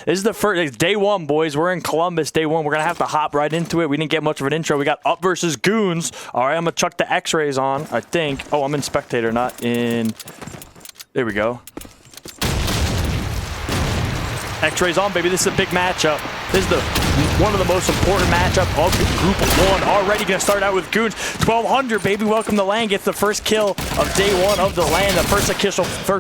This is the first, it's day one, boys. We're in Columbus, day one. We're going to have to hop right into it. We didn't get much of an intro. We got Up versus Goons. All right, I'm going to chuck the X-rays on, I think. Oh, I'm in spectator, not in... There we go. X-rays on, baby. This is a big matchup. This is one of the most important matchup of Group 1. Already going to start out with Goons. 1200, baby. Welcome to LAN. Gets the first kill of day one of the LAN. The first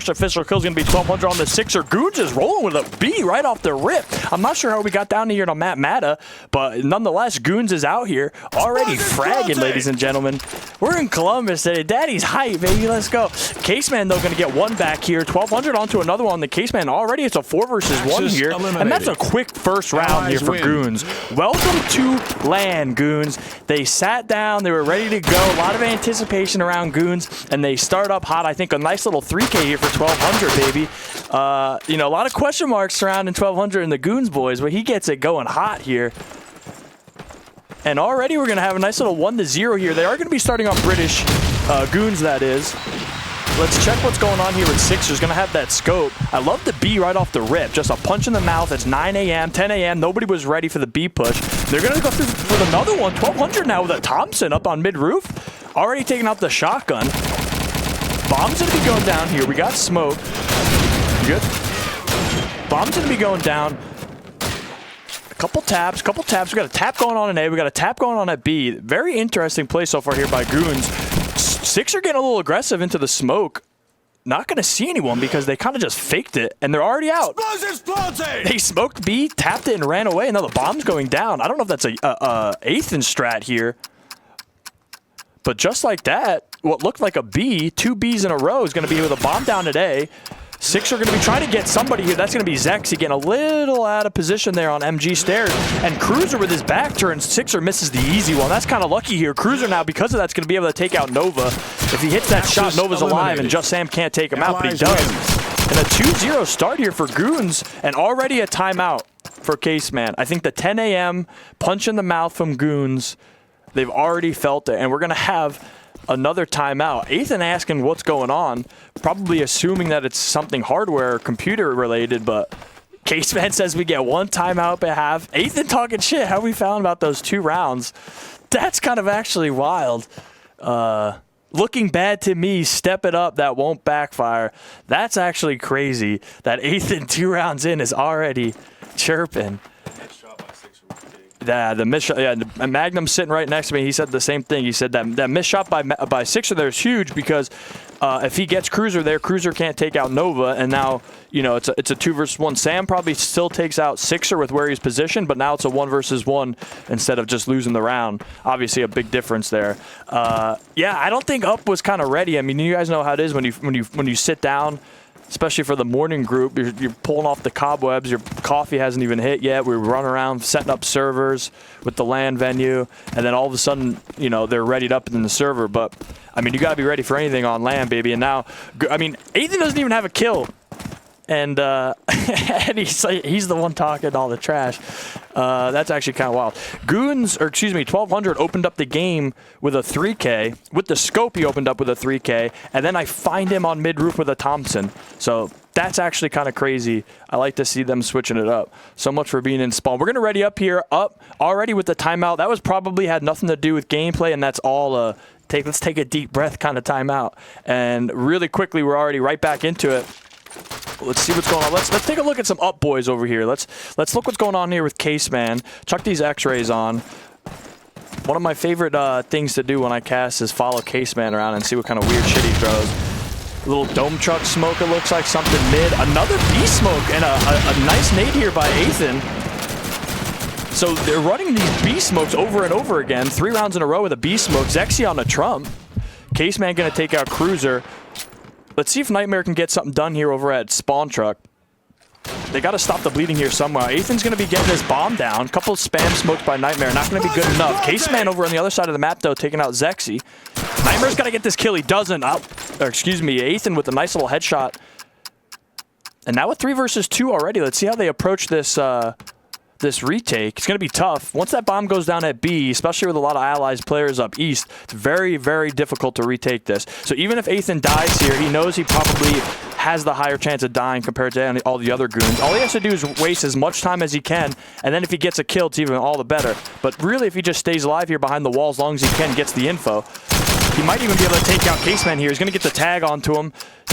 official kill is going to be 1200 on the Sixer. Goons is rolling with a B right off the rip. I'm not sure how we got down here to Matt Mata, but nonetheless, Goons is out here already fragging, ladies and gentlemen. We're in Columbus today. Daddy's hype, baby. Let's go. Caseman, though, going to get one back here. 1200 onto another one. The Caseman already, it's a 4 versus 1 here. And that's a quick first round here for Goons. Welcome to LAN, Goons. They sat down. They were ready to go. A lot of anticipation around Goons, and they start up hot. I think a nice little 3K here for 1200, baby. You know, a lot of question marks surrounding 1200 and the Goons boys, but he gets it going hot here. And already we're going to have a nice little 1-0 here. They are going to be starting on British Goons, that is. Let's check what's going on here with Sixers. Going to have that scope. I love the B right off the rip. Just a punch in the mouth. It's 9 a.m., 10 a.m. Nobody was ready for the B push. They're going to go through with another one. 1200 now with a Thompson up on mid-roof. Already taking out the shotgun. Bomb's going to be going down here. We got smoke. Good. Bomb's going to be going down. Couple taps. We got a tap going on in A. We got a tap going on at B. Very interesting play so far here by Goons. Sixer getting a little aggressive into the smoke. Not going to see anyone because they kind of just faked it, and they're already out. They smoked B, tapped it, and ran away, and now the bomb's going down. I don't know if that's a Athan strat here. But just like that, what looked like a B, 2 Bs in a row is going to be with a bomb down at A. Sixer going to be trying to get somebody here. That's going to be Zexy getting a little out of position there on MG stairs. And Cruiser with his back turn. Sixer misses the easy one. That's kind of lucky here. Cruiser now, because of that's going to be able to take out Nova. If he hits that shot, Nova's alive, and Just Sam can't take him out, but he does. And a 2-0 start here for Goons, and already a timeout for Caseman. I think the 10 a.m. punch in the mouth from Goons, they've already felt it, and we're going to have another timeout. Athan asking what's going on, probably assuming that it's something hardware or computer related, but Caseman says we get one timeout at half. Athan talking shit, how we found about those 2 rounds. That's kind of actually wild. Looking bad to me, step it up, that won't backfire. That's actually crazy that Athan 2 rounds in is already chirping. Yeah, the miss shot, yeah, Magnum's sitting right next to me. He said the same thing. He said that miss shot by Sixer there is huge because if he gets Cruiser there, Cruiser can't take out Nova, and now, you know, it's a 2 versus 1. Sam probably still takes out Sixer with where he's positioned, but now it's a 1 versus 1 instead of just losing the round. Obviously, a big difference there. Yeah, I don't think Up was kind of ready. I mean, you guys know how it is when you sit down. Especially for the morning group, you're pulling off the cobwebs. Your coffee hasn't even hit yet. We run around setting up servers with the LAN venue, and then all of a sudden, you know, they're readied up in the server. But I mean, you got to be ready for anything on LAN, baby. And now, I mean, Athan doesn't even have a kill, and and he's the one talking all the trash. That's actually kind of wild. Goons, or excuse me, 1200 opened up the game with a 3K. With the scope, he opened up with a 3K, and then I find him on mid-roof with a Thompson. So that's actually kind of crazy. I like to see them switching it up. So much for being in spawn. We're going to ready up here. Up already with the timeout. That was probably had nothing to do with gameplay, and that's all let's take a deep breath kind of timeout. And really quickly, we're already right back into it. Let's see what's going on. Let's take a look at some Up boys over here. Let's look what's going on here with Caseman. Chuck these X-rays on. One of my favorite things to do when I cast is follow Caseman around and see what kind of weird shit he throws. A little dome truck smoke, it looks like something mid. Another B smoke and a nice nade here by Athan. So they're running these B smokes over and over again. 3 rounds in a row with a B smoke. Zexy on the Trump. Caseman gonna take out Cruiser. Let's see if Nightmare can get something done here over at Spawn Truck. They got to stop the bleeding here somewhere. Athan's going to be getting his bomb down. Couple spam smokes by Nightmare. Not going to be good enough. Caseman over on the other side of the map, though, taking out Zexy. Nightmare's got to get this kill. He doesn't. Excuse me, Athan with a nice little headshot. And now with 3 versus 2 already. Let's see how they approach this this retake. It's going to be tough. Once that bomb goes down at B, especially with a lot of allies players up east, it's very, very difficult to retake this. So even if Ethan dies here, he knows he probably has the higher chance of dying compared to all the other goons. All he has to do is waste as much time as he can, and then if he gets a kill, it's even all the better. But really, if he just stays alive here behind the wall as long as he can, gets the info, he might even be able to take out Caseman here. He's going to get the tag onto him.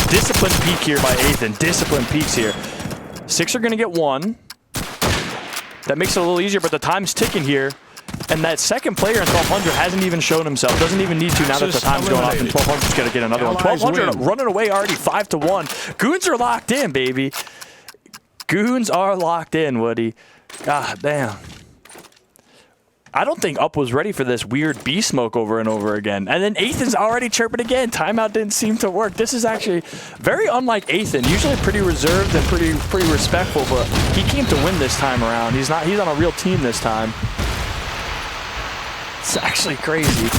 Disciplined peek here by Ethan. Disciplined peeks here. Six are going to get one. That makes it a little easier, but the time's ticking here. And that second player in 1200 hasn't even shown himself. Doesn't even need to now that the time's going off, and 1200's going to get another one. 1200 running away already 5-1. Goons are locked in, baby. Goons are locked in, Woody. God damn. I don't think Up was ready for this weird B smoke over and over again. And then Ethan's already chirping again. Timeout didn't seem to work. This is actually very unlike Ethan. Usually pretty reserved and pretty respectful, but he came to win this time around. He's on a real team this time. It's actually crazy.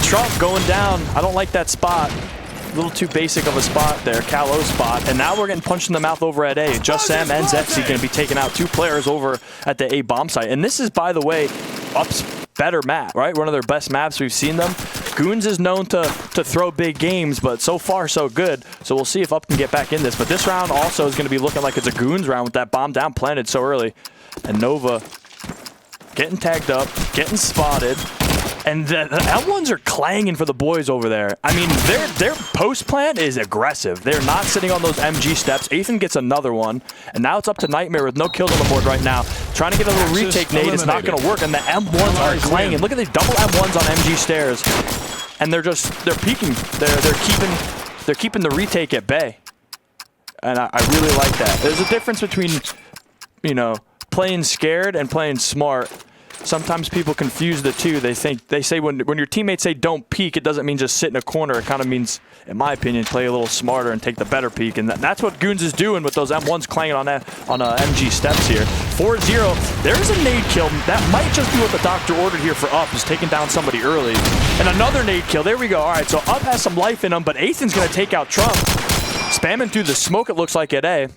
Trump going down. I don't like that spot. A little too basic of a spot there, Cal-O spot. And now we're getting punched in the mouth over at A. Just Sam and Zexy going to be taking out two players over at the A bomb site. And this is, by the way, Up's better map, right? One of their best maps we've seen them. Goons is known to throw big games, but so far so good. So we'll see if Up can get back in this. But this round also is going to be looking like it's a Goons round with that bomb down planted so early. And Nova getting tagged up, getting spotted. And the M1s are clanging for the boys over there. I mean, their post plant is aggressive. They're not sitting on those MG steps. Ethan gets another one. And now it's up to Nightmare with no kills on the board right now. Trying to get a little retake nade. It's not going to work. And the M1s are clanging. Look at these double M1s on MG stairs. And they're peeking. They're keeping the retake at bay. And I really like that. There's a difference between, you know, playing scared and playing smart. Sometimes people confuse the two. They say when your teammates say don't peek, it doesn't mean just sit in a corner. It kind of means, in my opinion, play a little smarter and take the better peek. And that's what Goons is doing with those M1s clanging on MG steps here. 4-0. There's a nade kill. That might just be what the doctor ordered here for Up, is taking down somebody early. And another nade kill. There we go. All right, so Up has some life in him, but Ethan's going to take out Trump. Spamming through the smoke, it looks like, at A.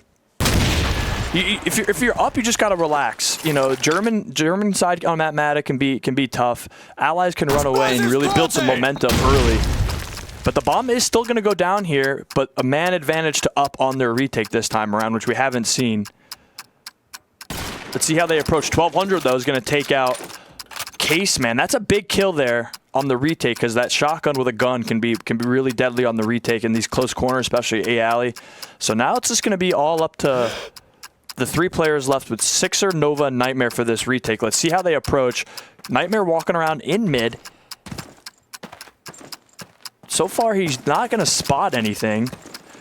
If you're Up, you just gotta relax. You know, German side on Matmatic can be tough. Allies can run away and really build some momentum early. But the bomb is still gonna go down here, but a man advantage to Up on their retake this time around, which we haven't seen. Let's see how they approach. 1200 though is gonna take out Caseman. That's a big kill there on the retake, because that shotgun with a gun can be really deadly on the retake in these close corners, especially A alley. So now it's just gonna be all up to the three players left with Sixer, Nova, and Nightmare for this retake. Let's see how they approach. Nightmare walking around in mid. So far, he's not going to spot anything.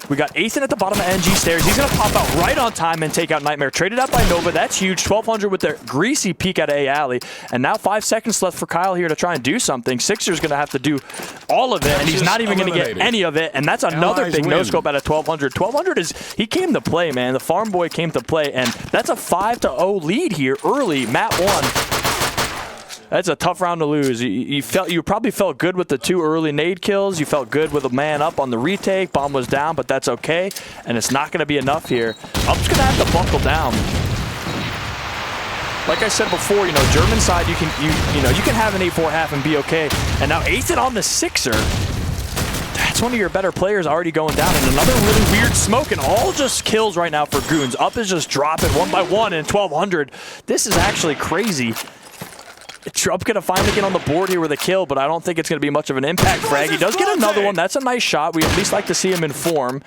We got Ethan at the bottom of NG stairs. He's going to pop out right on time and take out Nightmare. Traded out by Nova. That's huge. 1200 with their greasy peek at A alley. And now 5 seconds left for Kyle here to try and do something. Sixer's going to have to do all of it, and he's not even going to get any of it. And that's another big no-scope out of 1200. 1200 is, he came to play, man. The farm boy came to play, and that's a 5-0 lead here early. Map 1. That's a tough round to lose. You probably felt good with the 2 early nade kills. You felt good with a man up on the retake. Bomb was down, but that's okay. And it's not going to be enough here. Up's going to have to buckle down. Like I said before, you know, German side, you can have an 8-4 half and be okay. And now Ethan on the Sixer. That's one of your better players already going down. And another really weird smoke, and all just kills right now for Goons. Up is just dropping one by one in 1200. This is actually crazy. Trump going to finally get on the board here with a kill, but I don't think it's going to be much of an impact frag. He does get another one. That's a nice shot. We at least like to see him in form.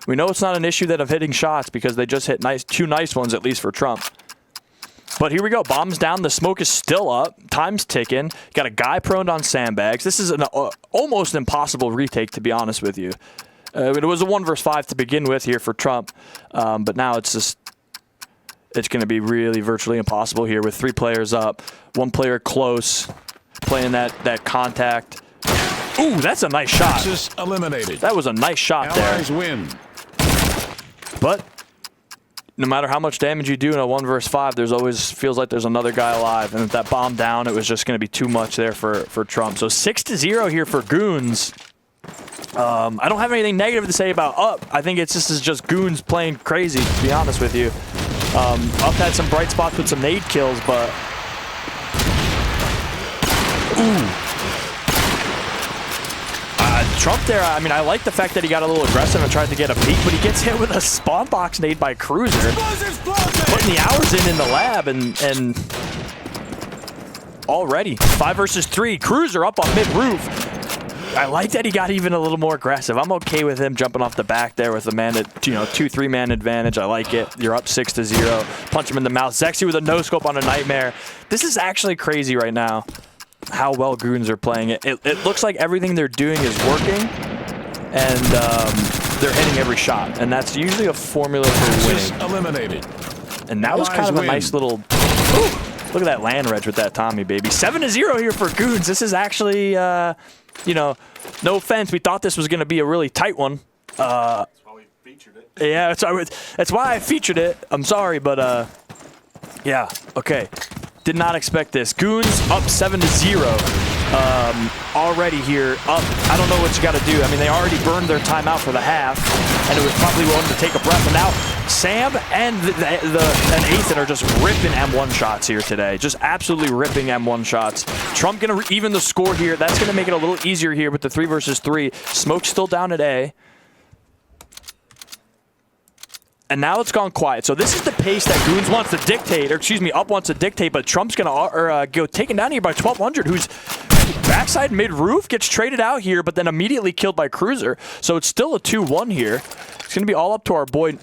We know it's not an issue of hitting shots because they just hit two nice ones, at least for Trump. But here we go. Bombs down. The smoke is still up. Time's ticking. Got a guy prone on sandbags. This is an almost impossible retake, to be honest with you. It was a 1 versus 5 to begin with here for Trump, but now it's going to be really virtually impossible here with 3 players up, 1 player close, playing that contact. Ooh, that's a nice shot. Just eliminated. That was a nice shot Allies there. Win. But no matter how much damage you do in a 1 versus 5, there's always feels like there's another guy alive. And with that bomb down, it was just going to be too much there for Trump. So 6-0 here for Goons. I don't have anything negative to say about Up. I think this is just Goons playing crazy, to be honest with you. Up had some bright spots with some nade kills, but Trump there, I mean, I like the fact that he got a little aggressive and tried to get a peek, but he gets hit with a spawn box nade by Cruiser. Putting the hours in the lab, and already 5 versus 3. Cruiser up on mid-roof. I like that he got even a little more aggressive. I'm okay with him jumping off the back there with a man at, 2-3 man advantage. I like it. You're up 6-0. Punch him in the mouth. Zexy with a no-scope on a Nightmare. This is actually crazy right now, how well Goons are playing it. It looks like everything they're doing is working, and they're hitting every shot. And that's usually a formula for winning. Eliminated. And that was kind of a nice little... Ooh, look at that land reg with that Tommy, baby. 7-0 here for Goons. This is actually... no offense, we thought this was going to be a really tight one. That's why we featured it. Yeah, that's why I featured it. I'm sorry, but yeah, okay. Did not expect this. Goons up 7-0 already here. Up, I don't know what you got to do. I mean, they already burned their timeout for the half, and it was probably willing to take a breath. And now Sam and and Ethan are just ripping M1 shots here today. Just absolutely ripping M1 shots. Trump going to even the score here. That's going to make it a little easier here with the 3 versus 3. Smoke's still down at A. And now it's gone quiet. So this is the pace that Goons wants to dictate, or excuse me, Up wants to dictate, but Trump's going to go taken down here by 1200, who's backside mid-roof, gets traded out here, but then immediately killed by Cruiser. So it's still a 2-1 here. It's going to be all up to our boy...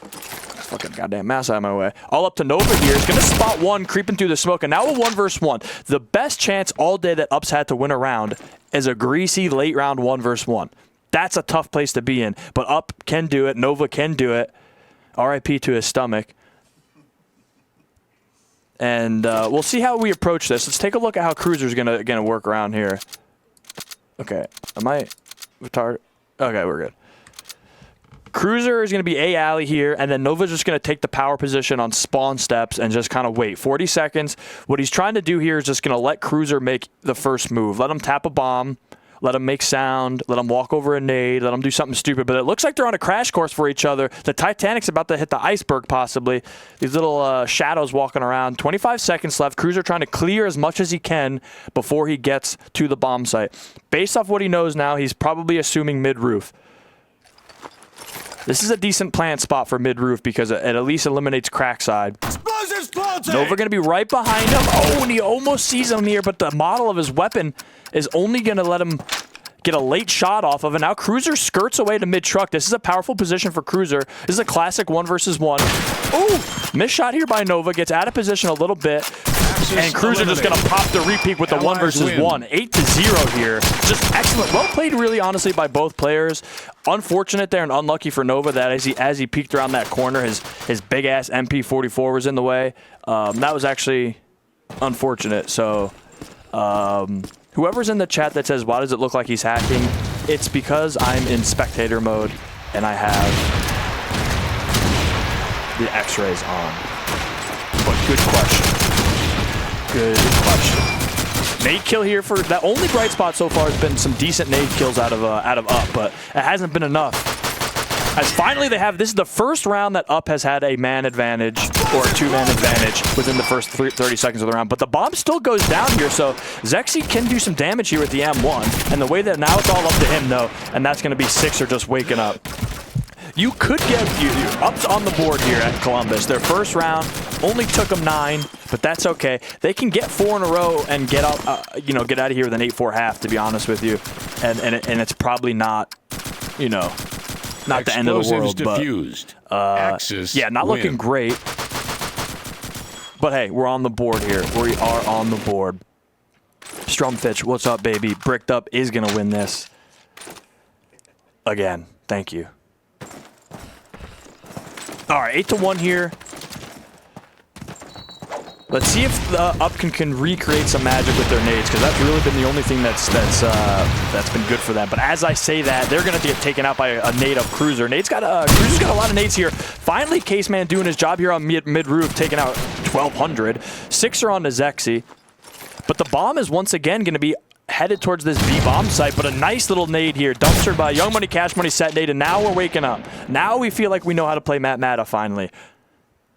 Fucking goddamn mass out of my way. All up to Nova here. He's going to spot one, creeping through the smoke, and now a 1 versus 1. The best chance all day that Up's had to win a round is a greasy late round 1 versus 1. That's a tough place to be in, but Up can do it. Nova can do it. RIP to his stomach. And we'll see how we approach this. Let's take a look at how Cruiser's gonna work around here. Okay, am I retarded? Okay, we're good. Cruiser is going to be A alley here, and then Nova's just going to take the power position on spawn steps and just kind of wait. 40 seconds. What he's trying to do here is just going to let Cruiser make the first move. Let him tap a bomb. Let them make sound, let them walk over a nade, let them do something stupid. But it looks like they're on a crash course for each other. The Titanic's about to hit the iceberg, possibly. These little shadows walking around. 25 seconds left. Cruiser trying to clear as much as he can before he gets to the bomb site. Based off what he knows now, he's probably assuming mid-roof. This is a decent plant spot for mid-roof because it at least eliminates crack side. Nova going to be right behind him. Oh, and he almost sees him here, but the model of his weapon is only going to let him get a late shot off of it. Now Cruiser skirts away to mid-truck. This is a powerful position for Cruiser. This is a classic 1 versus 1. Ooh, missed shot here by Nova. Gets out of position a little bit. And Cruiser just going to pop the repeat with the 1 versus 1. 8-0 here. Just excellent. Well played, really, honestly, by both players. Unfortunate there and unlucky for Nova that as he peeked around that corner, his big-ass MP44 was in the way. That was actually unfortunate. So whoever's in the chat that says, why does it look like he's hacking? It's because I'm in spectator mode and I have the x-rays on. But good question. Good question. Nade kill here for that. Only bright spot so far has been some decent nade kills out of Up, but it hasn't been enough. As finally they have, this is the first round that Up has had a man advantage or a 2-man advantage within the first 30 seconds of the round. But the bomb still goes down here, so Zexy can do some damage here with the M1. And the way that now it's all up to him, though, and that's going to be Sixer just waking up. You could get Up's on the board here at Columbus. Their first round only took them 9, but that's okay. They can get 4 in a row and get out, get out of here with an 8-4 half. To be honest with you, and it's probably not, not the end of the world. Diffused. But yeah, not looking great. But hey, we're on the board here. We are on the board. Strumfitch, what's up, baby? Bricked Up is gonna win this again. Thank you. All right, 8-1 here. Let's see if Up can recreate some magic with their nades, because that's really been the only thing that's been good for them. But as I say that, they're going to get taken out by a nade of Cruiser. Cruiser's got a lot of nades here. Finally, Caseman doing his job here on mid-roof, taking out 1200. Sixer on to Zexy. But the bomb is once again going to be headed towards this B-bomb site, but a nice little nade here. Dumpstered by Young Money, Cash Money, set nade, and now we're waking up. Now we feel like we know how to play Matt Matta finally.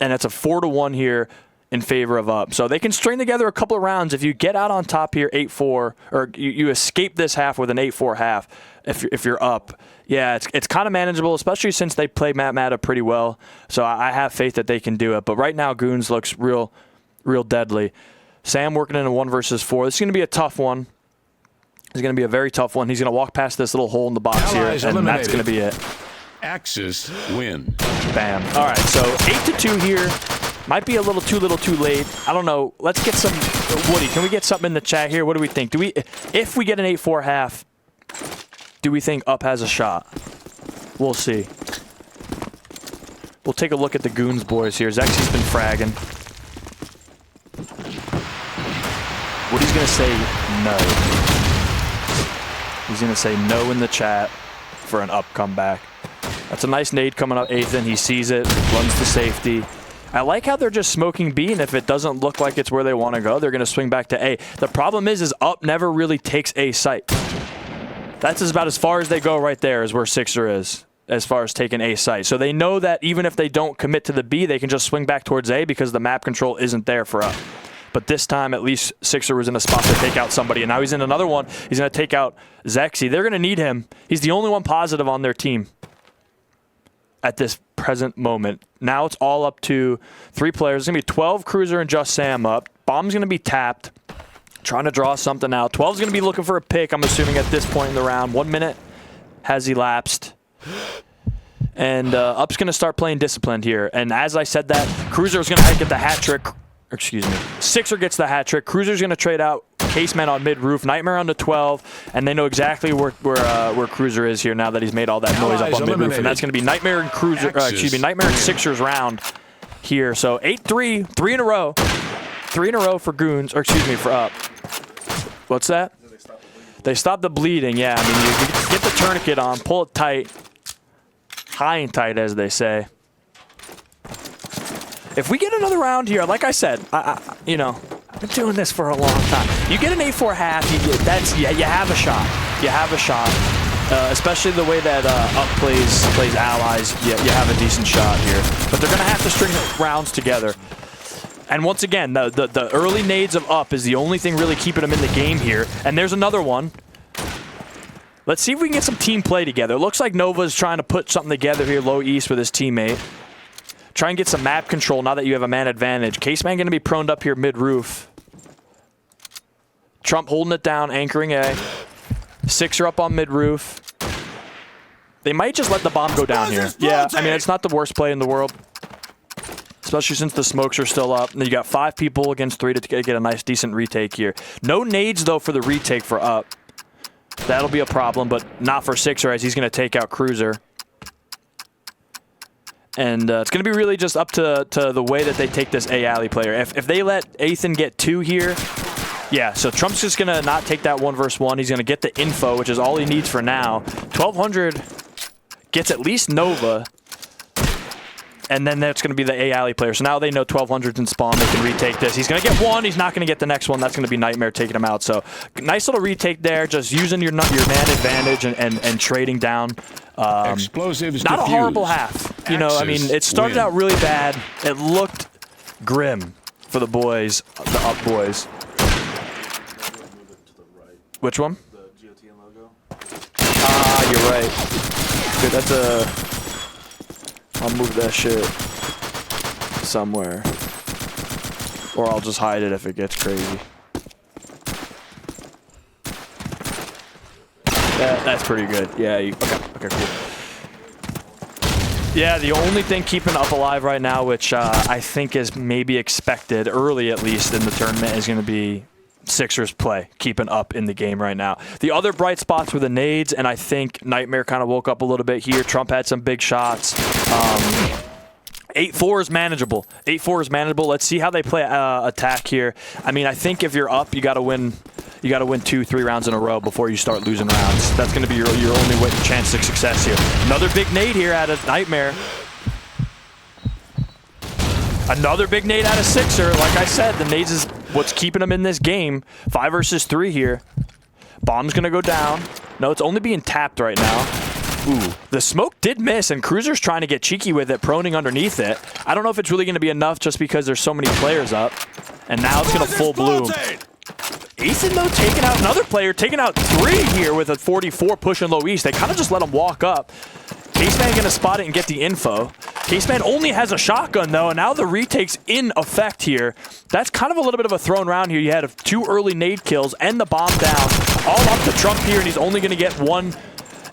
and it's a 4-1 here in favor of Up. So they can string together a couple of rounds. If you get out on top here 8-4, or you escape this half with an 8-4 half, if you're up, yeah, it's kind of manageable, especially since they play Mata pretty well. So I have faith that they can do it. But right now, Goons looks real deadly. Sam working in a 1 versus 4. This is going to be a tough one. It's going to be a very tough one. He's going to walk past this little hole in the box here, and that's going to be it. Axis win. Bam. All right, so 8-2 here. Might be a little too late. I don't know. Let's get some. Woody, can we get something in the chat here? What do we think? If we get an 8-4 half, do we think Up has a shot? We'll see. We'll take a look at the Goons boys here. Zexi's been fragging. Woody's going to say no. He's going to say no in the chat for an Up comeback. That's a nice nade coming up, Ethan. He sees it, runs to safety. I like how they're just smoking B, and if it doesn't look like it's where they want to go, they're going to swing back to A. The problem is Up never really takes A site. That's about as far as they go right there is where Sixer is, as far as taking A site. So they know that even if they don't commit to the B, they can just swing back towards A because the map control isn't there for Up. But this time, at least Sixer was in a spot to take out somebody, and now he's in another one. He's going to take out Zexy. They're going to need him. He's the only one positive on their team at this present moment. Now it's all up to 3 players. It's going to be 12 Cruiser and just Sam up. Bomb's going to be tapped, trying to draw something out. 12's going to be looking for a pick, I'm assuming, at this point in the round. 1 minute has elapsed. And Up's going to start playing disciplined here. And as I said that, Cruiser's going to get the hat trick. Excuse me. Sixer gets the hat trick. Cruiser's going to trade out Caseman on mid-roof. Nightmare on the 12. And they know exactly where Cruiser is here now that he's made all that noise up on mid-roof. And that's going to be Nightmare and Cruiser. Nightmare and Sixer's round here. So 8-3, 3 in a row. 3 in a row for Goons, or excuse me, for Up. What's that? They stop the bleeding, yeah. I mean, you get the tourniquet on, pull it tight. High and tight, as they say. If we get another round here, like I said, you know, I've been doing this for a long time. You get an 8-4 half, you have a shot. You have a shot. Especially the way that Up plays allies, you have a decent shot here. But they're going to have to string rounds together. And once again, the early nades of Up is the only thing really keeping them in the game here. And there's another one. Let's see if we can get some team play together. It looks like Nova's trying to put something together here low east with his teammate. Try and get some map control now that you have a man advantage. Caseman going to be proned up here mid-roof. Trump holding it down, anchoring A. Sixer up on mid-roof. They might just let the bomb go down here. Yeah, I mean, it's not the worst play in the world. Especially since the smokes are still up. And you got 5 people against 3 to get a nice, decent retake here. No nades, though, for the retake for Up. That'll be a problem, but not for Sixer, as he's going to take out Cruiser. And it's going to be really just up to the way that they take this A alley player. If they let Ethan get 2 here, yeah, so Trump's just going to not take that 1 versus 1. He's going to get the info, which is all he needs for now. 1200 gets at least Nova. And then that's going to be the A alley player. So now they know 1200's in spawn. They can retake this. He's going to get 1. He's not going to get the next one. That's going to be Nightmare taking him out. So nice little retake there. Just using your man advantage and trading down. Explosives not diffused. A horrible half. You know, I mean, it started out really bad. It looked grim for the boys, the Up boys. Which one? The GOTN logo. Ah, you're right. Dude, that's a... I'll move that shit somewhere. Or I'll just hide it if it gets crazy. That's pretty good. Yeah, okay, cool. Yeah, the only thing keeping Up alive right now, which I think is maybe expected, early at least in the tournament, is going to be Sixers play, keeping Up in the game right now. The other bright spots were the nades, and I think Nightmare kind of woke up a little bit here. Trump had some big shots. 8-4 is manageable. 8-4 is manageable. Let's see how they play attack here. I mean, I think if you're Up, you got to win. You got to win 2-3 rounds in a row before you start losing rounds. That's going to be your only chance of success here. Another big nade here out of Nightmare. Another big nade out of Sixer. Like I said, the nades is what's keeping them in this game. 5 versus 3 here. Bomb's going to go down. No, it's only being tapped right now. Ooh, the smoke did miss, and Cruiser's trying to get cheeky with it, proning underneath it. I don't know if it's really going to be enough just because there's so many players up. And now it's going to full bloom. Ethan, though, taking out another player, taking out 3 here with a 44 pushing low east. They kind of just let him walk up. Caseman going to spot it and get the info. Caseman only has a shotgun, though, and now the retake's in effect here. That's kind of a little bit of a thrown round here. You had 2 early nade kills and the bomb down. All up to Trump here, and he's only going to get 1.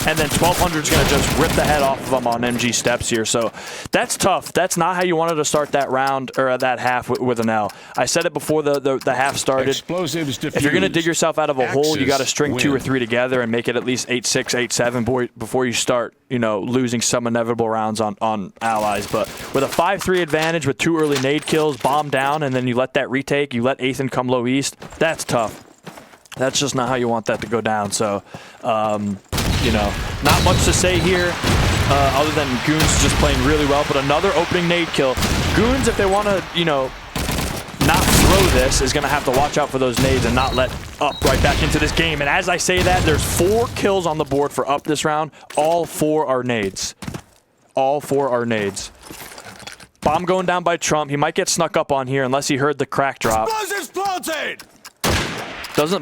And then 1200 is going to just rip the head off of him on MG steps here. So that's tough. That's not how you wanted to start that round or that half with an L. I said it before the half started. Explosives diffused. If you're going to dig yourself out of a hole, you got to string win. 2 or 3 together and make it at least 8-6, 8-7 before you start, losing some inevitable rounds on allies. But with a 5-3 advantage with 2 early nade kills, bomb down, and then you let that retake, you let Ethan come low east, that's tough. That's just not how you want that to go down. So, not much to say here other than Goons just playing really well. But another opening nade kill. Goons, if they want to, not throw this, is going to have to watch out for those nades and not let Up right back into this game. And as I say that, there's 4 kills on the board for Up this round. All 4 are nades. All 4 are nades. Bomb going down by Trump. He might get snuck up on here unless he heard the crack drop. Explosives planted!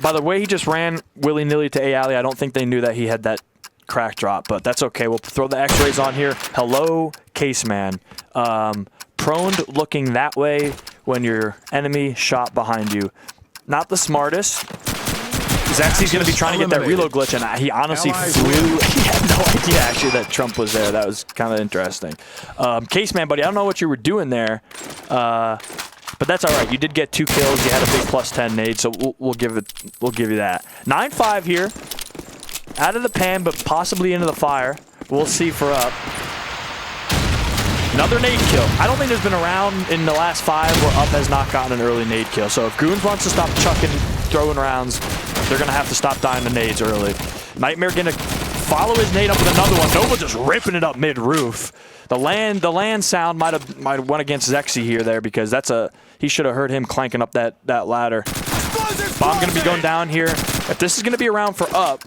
By the way he just ran willy-nilly to A alley, I don't think they knew that he had that crack drop, but that's okay. We'll throw the x-rays on here. Hello, Caseman. Proned looking that way when your enemy shot behind you. Not the smartest. Zexy's going to be trying to get that reload glitch, and he honestly flew. He had no idea, actually, that Trump was there. That was kind of interesting. Caseman, buddy, I don't know what you were doing there. But that's all right. You did get 2 kills. You had a big +10 nade, so we'll give you that. 9-5 here, out of the pan, but possibly into the fire. We'll see for Up. Another nade kill. I don't think there's been a round in the last 5 where Up has not gotten an early nade kill. So if Goons wants to stop chucking, throwing rounds, they're gonna have to stop dying to nades early. Nightmare gonna follow his nade up with another one. Nova just ripping it up mid-roof. The land sound might have went against Zexy here because he should have heard him clanking up that ladder. Bomb going to be going down here. If this is going to be a round for Up,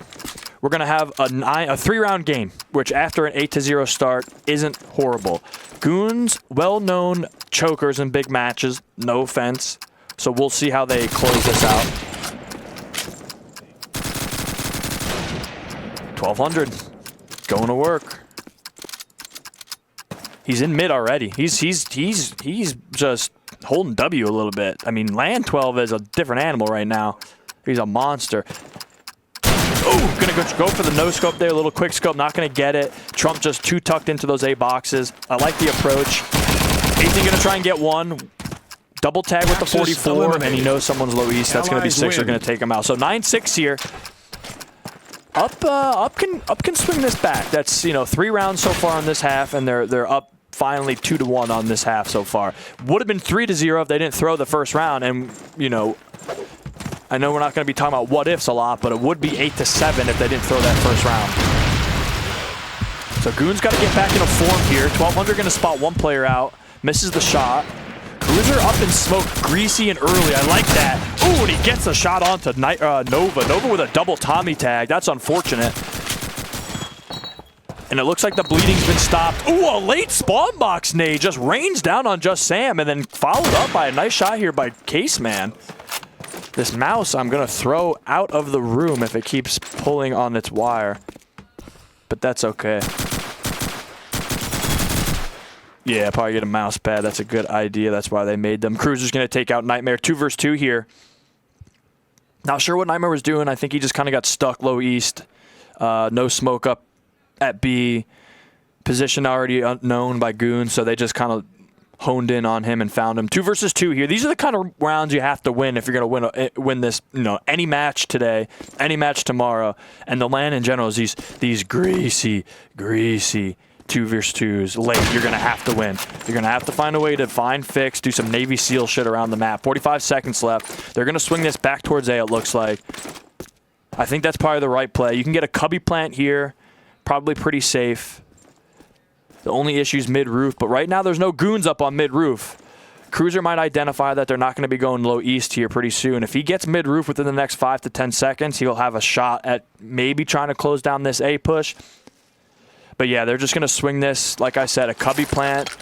we're going to have a 3-round game, which after an 8-0 start isn't horrible. Goons, well-known chokers in big matches, no offense. So we'll see how they close this out. 1200, going to work. He's in mid already. He's just holding W a little bit. I mean, Land 12 is a different animal right now. He's a monster. Oh, gonna go for the no scope there. A little quick scope, not gonna get it. Trump just 2 tucked into those A boxes. I like the approach. Ethan gonna try and get 1. Double tag with the 44, and he knows someone's low east. That's gonna be 6. They're gonna take him out. So 9-6 here. Up can swing this back. That's 3 rounds so far in this half, and they're up finally 2-1 on this half so far. Would have been 3-0 if they didn't throw the first round, and I know we're not going to be talking about what ifs a lot, but it would be 8-7 if they didn't throw that first round. So Goons got to get back into form here. 1200 going to spot 1 player out, misses the shot. Cruiser up in smoke, greasy and early. I like that. Ooh, and he gets a shot onto Nova. Nova with a double Tommy tag. That's unfortunate. And it looks like the bleeding's been stopped. Ooh, a late spawn box nade just rains down on Just Sam and then followed up by a nice shot here by Caseman. This mouse I'm going to throw out of the room if it keeps pulling on its wire. But that's okay. Yeah, probably get a mouse pad. That's a good idea. That's why they made them. Cruiser's going to take out Nightmare. 2 versus 2 here. Not sure what Nightmare was doing. I think he just kind of got stuck low east. No smoke up at B. Position already unknown by Goons, so they just kind of honed in on him and found him. 2 versus 2 here. These are the kind of rounds you have to win if you're going to win this, any match today, any match tomorrow. And the LAN in general is these greasy 2 versus 2s late. You're going to have to win. You're going to have to find a way to find fix, do some Navy SEAL shit around the map. 45 seconds left. They're going to swing this back towards A, it looks like. I think that's probably the right play. You can get a cubby plant here. Probably pretty safe. The only issue is mid-roof, but right now there's no Goons up on mid-roof. Cruiser might identify that they're not going to be going low east here pretty soon. If he gets mid-roof within the next 5 to 10 seconds, he'll have a shot at maybe trying to close down this A push. But yeah, they're just going to swing this. Like I said, a cubby plant.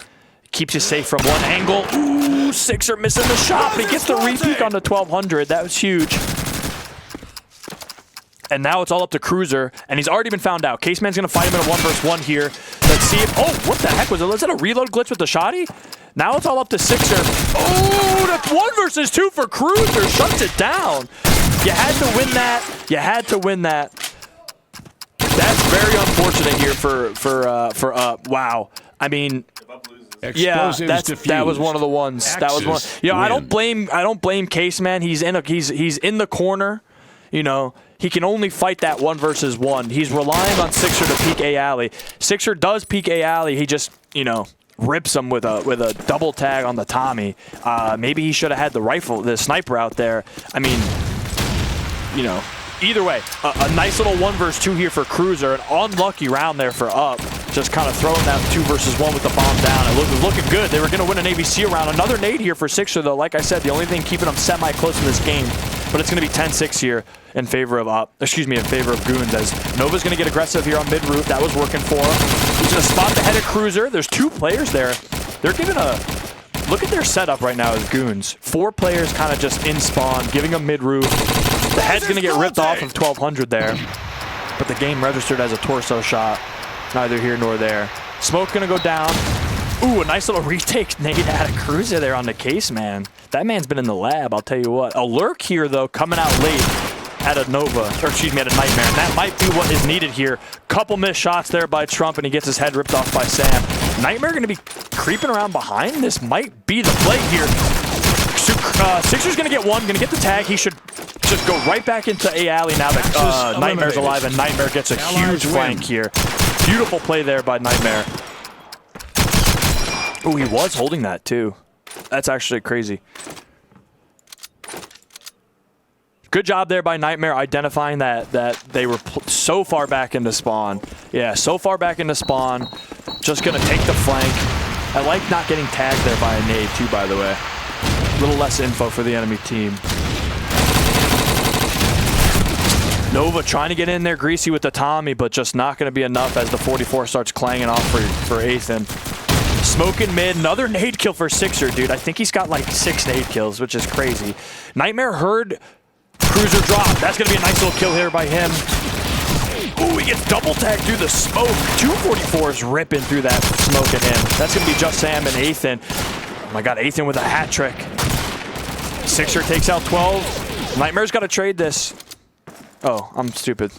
Keeps you safe from one angle. Ooh, Sixer missing the shot, but he gets the repeat on the 1200. That was huge. And now it's all up to Cruiser, and he's already been found out. Caseman's going to fight him in a 1v1 here. Let's see if... Oh, what the heck was it? Was that a reload glitch with the shotty? Now it's all up to Sixer. Oh, that's 1 versus 2 for Cruiser. Shuts it down. You had to win that. You had to win that. That's very unfortunate here for Up. Wow. I mean... Yeah, that was one of the ones. That was one. You know, I don't blame Caseman. He's in the corner. You know, he can only fight that 1 versus 1. He's relying on Sixer to peek A alley. Sixer does peek A alley. He just, you know, rips him with a double tag on the Tommy. Maybe he should have had the sniper out there. I mean, you know. Either way, a nice little 1 versus 2 here for Cruiser. An unlucky round there for Up. Just kind of throwing that 2 versus 1 with the bomb down. It was looking good. They were going to win an ABC round. Another nade here for Sixer, though. Like I said, the only thing keeping them semi-close in this game. But it's going to be 10-6 here in favor of Up. Excuse me, in favor of Goons. As Nova's going to get aggressive here on mid-route. That was working for him. He's going to spot the head of Cruiser. There's 2 players there. They're giving a... Look at their setup right now as Goons. 4 players kind of just in spawn, giving them mid-route. The head's going to get ripped off of 1200 there. But the game registered as a torso shot. Neither here nor there. Smoke going to go down. Ooh, a nice little retake nade out of Cruiser there on the Caseman. That man's been in the lab, I'll tell you what. A lurk here, though, coming out late at a Nova. Or excuse me, at a Nightmare. And that might be what is needed here. Couple missed shots there by Trump, and he gets his head ripped off by Sam. Nightmare going to be creeping around behind. This might be the play here. Sixer's going to get one, going to get the tag. He should just go right back into A alley now that Nightmare's alive, and Nightmare gets a huge flank here. Beautiful play there by Nightmare. Oh, he was holding that too. That's actually crazy. Good job there by Nightmare identifying that they were so far back into spawn. Yeah, so far back into spawn. Just going to take the flank. I like not getting tagged there by a nade too, by the way. A little less info for the enemy team. Nova trying to get in there greasy with the Tommy, but just not going to be enough as the 44 starts clanging off for Ethan. Smoking mid, another nade kill for Sixer, dude. I think he's got like 6 nade kills, which is crazy. Nightmare heard Cruiser drop. That's going to be a nice little kill here by him. Ooh, he gets double tagged through the smoke. 244s ripping through that smoke at him. That's going to be just Sam and Ethan. Oh my god, Ethan with a hat trick. Sixer takes out 12. Nightmare's got to trade this. Oh, I'm stupid.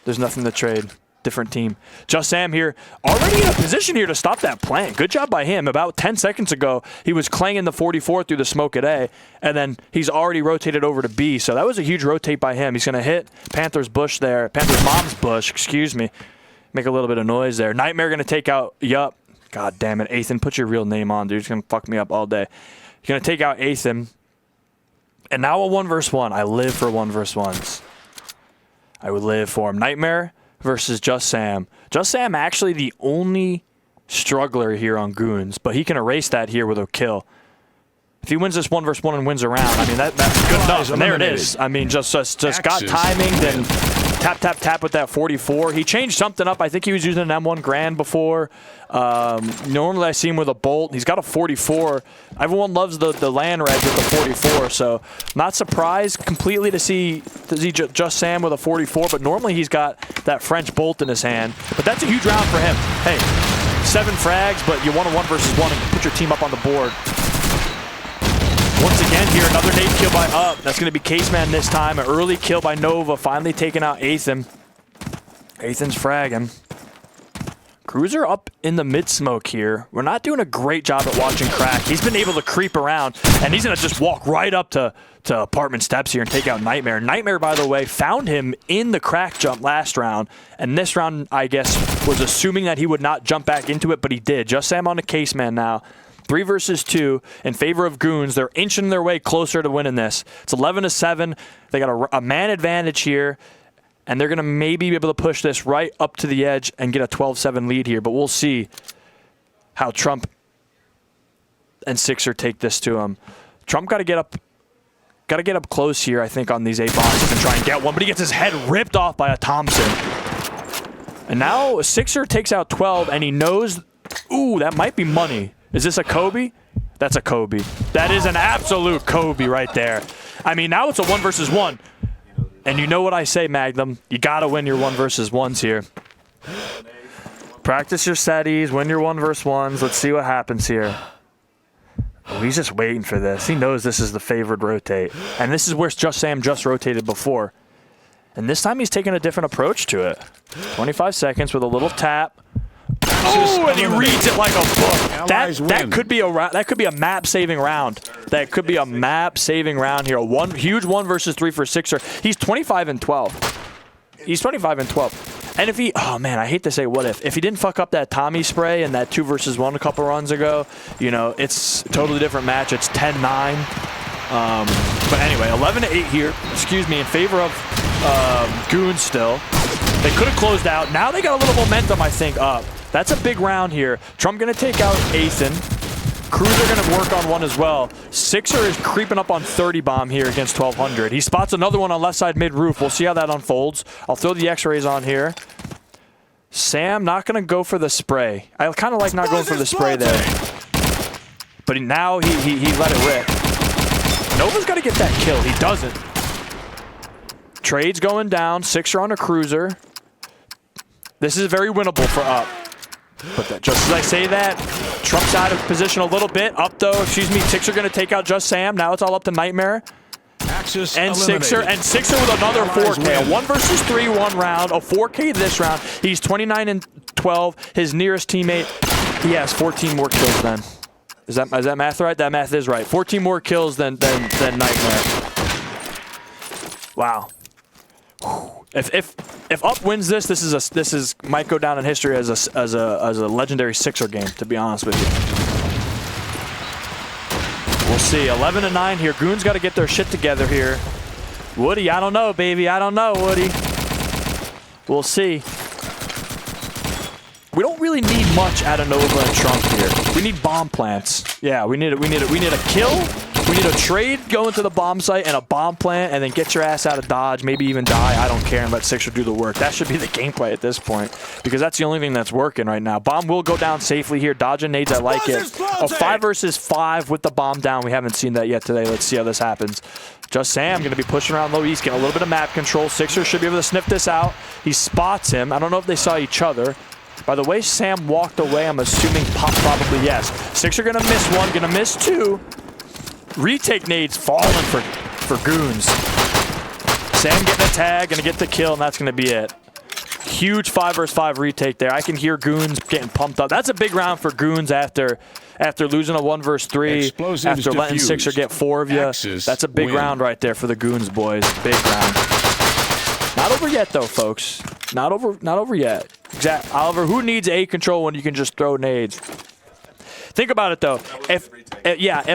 There's nothing to trade. Different team. Just Sam here, already in a position here to stop that plant. Good job by him. About 10 seconds ago, he was clanging the 44 through the smoke at A, and then he's already rotated over to B. So that was a huge rotate by him. He's going to hit Panther's bush there. Panther's mom's bush, excuse me. Make a little bit of noise there. Nightmare going to take out Yup. God damn it, Ethan, put your real name on, dude. It's going to fuck me up all day. He's going to take out Ethan. And now a 1 versus 1. I live for 1 versus 1s. I would live for him. Nightmare versus Just Sam. Just Sam actually the only struggler here on Goons, but he can erase that here with a kill. If he wins this 1 versus 1 and wins a round, I mean, that's good enough. And there it is. I mean, just got timing, then tap, tap, tap with that 44. He changed something up. I think he was using an M1 Grand before. Normally I see him with a Bolt. He's got a 44. Everyone loves the land reg with the 44, so not surprised completely to see Just Sam with a 44, but normally he's got that French Bolt in his hand. But that's a huge round for him. Hey, 7 frags, but you won a 1 versus 1 and put your team up on the board. Once again here, another nade kill by Up. That's going to be Caseman this time. An early kill by Nova, finally taking out Ethan. Ethan's fragging. Cruiser up in the mid-smoke here. We're not doing a great job at watching Crack. He's been able to creep around, and he's going to just walk right up to apartment steps here and take out Nightmare. Nightmare, by the way, found him in the Crack jump last round, and this round, I guess, was assuming that he would not jump back into it, but he did. Just Sam on the Caseman now. 3 versus 2 in favor of Goons. They're inching their way closer to winning this. It's 11-7. They got a man advantage here, and they're going to maybe be able to push this right up to the edge and get a 12-7 lead here. But we'll see how Trump and Sixer take this to him. Trump got to get up close here, I think, on these 8 boxes and try and get one. But he gets his head ripped off by a Thompson. And now Sixer takes out 12, and he knows, ooh, that might be money. Is this a Kobe? That's a Kobe. That is an absolute Kobe right there. I mean, now it's a 1 versus 1. And you know what I say, Magnum. You got to win your 1 versus 1s here. Practice your setties, win your 1 versus 1s. Let's see what happens here. Oh, he's just waiting for this. He knows this is the favored rotate. And this is where Sam just rotated before. And this time he's taking a different approach to it. 25 seconds with a little tap. Oh, and he reads it like a book. That could be a map saving round. That could be a map saving round here. A huge 1 versus 3 for Sixer. He's 25 and 12. He's 25 and 12. And if he, oh man, I hate to say what if he didn't fuck up that Tommy spray and that 2 versus 1 a couple runs ago, you know, it's a totally different match. It's 10-9. But anyway, 11-8 here, excuse me, in favor of Goons still. They could have closed out. Now they got a little momentum, I think, up. That's a big round here. Trump going to take out Athan. Cruiser going to work on 1 as well. Sixer is creeping up on 30 bomb here against 1200. He spots another one on left side mid roof. We'll see how that unfolds. I'll throw the X-rays on here. Sam not going to go for the spray. I kind of like not going for the spray there. But now he let it rip. Nova's got to get that kill. He doesn't. Trade's going down. Sixer on a cruiser. This is very winnable for up. But just as I say that, Trump's out of position a little bit. Up though, excuse me, Sixer going to take out just Sam. Now it's all up to Nightmare. Axis and Sixer with another 4K. A 1 versus 3 1 round, a 4K this round. He's 29 and 12. His nearest teammate, he has 14 more kills then. Is that math right? That math is right. 14 more kills than Nightmare. Wow. If Up wins this might go down in history as a legendary Sixer game, to be honest with you. We'll see. 11-9 here. Goons got to get their shit together here. Woody, I don't know, baby. I don't know, Woody. We'll see. We don't really need much out of Nova and Trump here. We need bomb plants. Yeah, we need a kill. We need a trade going to the bomb site and a bomb plant, and then get your ass out of dodge, maybe even die. I don't care, and let Sixer do the work. That should be the gameplay at this point, because that's the only thing that's working right now. Bomb will go down safely here. Dodge and nades, I like it. A 5 versus 5 with the bomb down. We haven't seen that yet today. Let's see how this happens. Just Sam going to be pushing around low east, getting a little bit of map control. Sixer should be able to sniff this out. He spots him. I don't know if they saw each other. By the way Sam walked away, I'm assuming probably yes. Sixer going to miss 1, going to miss 2. Retake nades falling for Goons. Sam getting a tag, going to get the kill, and that's going to be it. Huge 5 versus 5 retake there. I can hear Goons getting pumped up. That's a big round for Goons after losing a 1 versus 3, after letting Sixer get 4 of you. That's a big round right there for the Goons, boys. Big round. Not over yet, though, folks. Not over yet. Oliver, who needs A control when you can just throw nades? Think about it though. If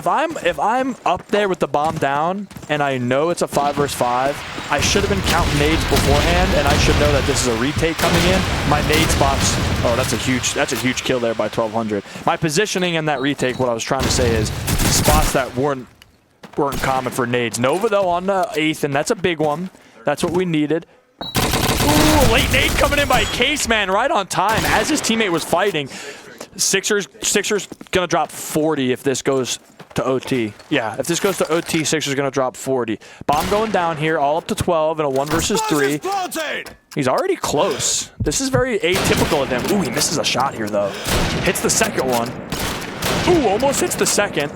I'm up there with the bomb down and I know it's a 5 versus 5, I should have been counting nades beforehand, and I should know that this is a retake coming in. My nade spots. Oh, that's a huge kill there by 1200. My positioning in that retake, what I was trying to say is spots that weren't common for nades. Nova though on the 8th, and that's a big one. That's what we needed. Ooh, late nade coming in by Caseman right on time as his teammate was fighting. Sixer's gonna drop 40 if this goes to OT. Yeah, if this goes to OT, Sixer's gonna drop 40. Bomb going down here, all up to 12 in a 1 versus 3. He's already close. This is very atypical of him. Ooh, he misses a shot here though. Hits the second one. Ooh, almost hits the second.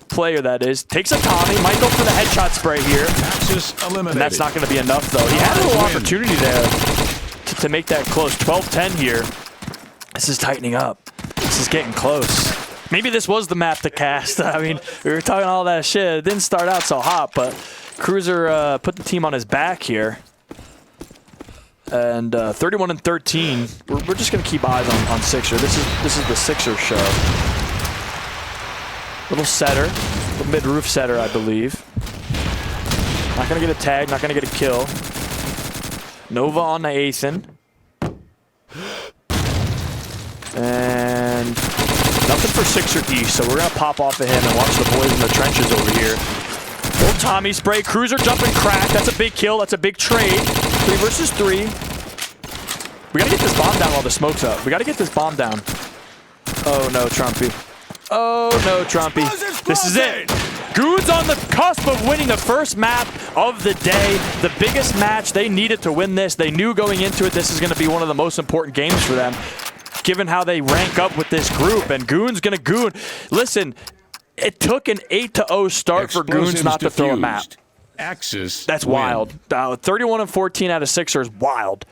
Player that is. Takes a Tommy, might go for the headshot spray here. And that's not gonna be enough though. He had a little opportunity there to make that close. 12-10 here. This is tightening up. This is getting close. Maybe this was the map to cast. I mean, we were talking all that shit. It didn't start out so hot, but Cruiser put the team on his back here. And 31 and 13. We're just gonna keep eyes on Sixer. This is the Sixer show. Little setter, little mid-roof setter, I believe. Not gonna get a tag. Not gonna get a kill. Nova on the Athan. And nothing for Sixer East, so we're going to pop off of him and watch the boys in the trenches over here. Old Tommy spray. Cruiser jumping crack. That's a big kill. That's a big trade. 3 versus 3. We gotta get this bomb down while the smoke's up. We gotta get this bomb down. Oh no, Trumpy. Oh no, Trumpy. This is it. Goons on the cusp of winning the first map of the day. The biggest match. They needed to win this. They knew going into it this is going to be one of the most important games for them, given how they rank up with this group. And Goons going to Goon. Listen, it took an 8-0 start for Goons not to throw a map. Axis That's win. wild. 31-14 out of 6 is wild.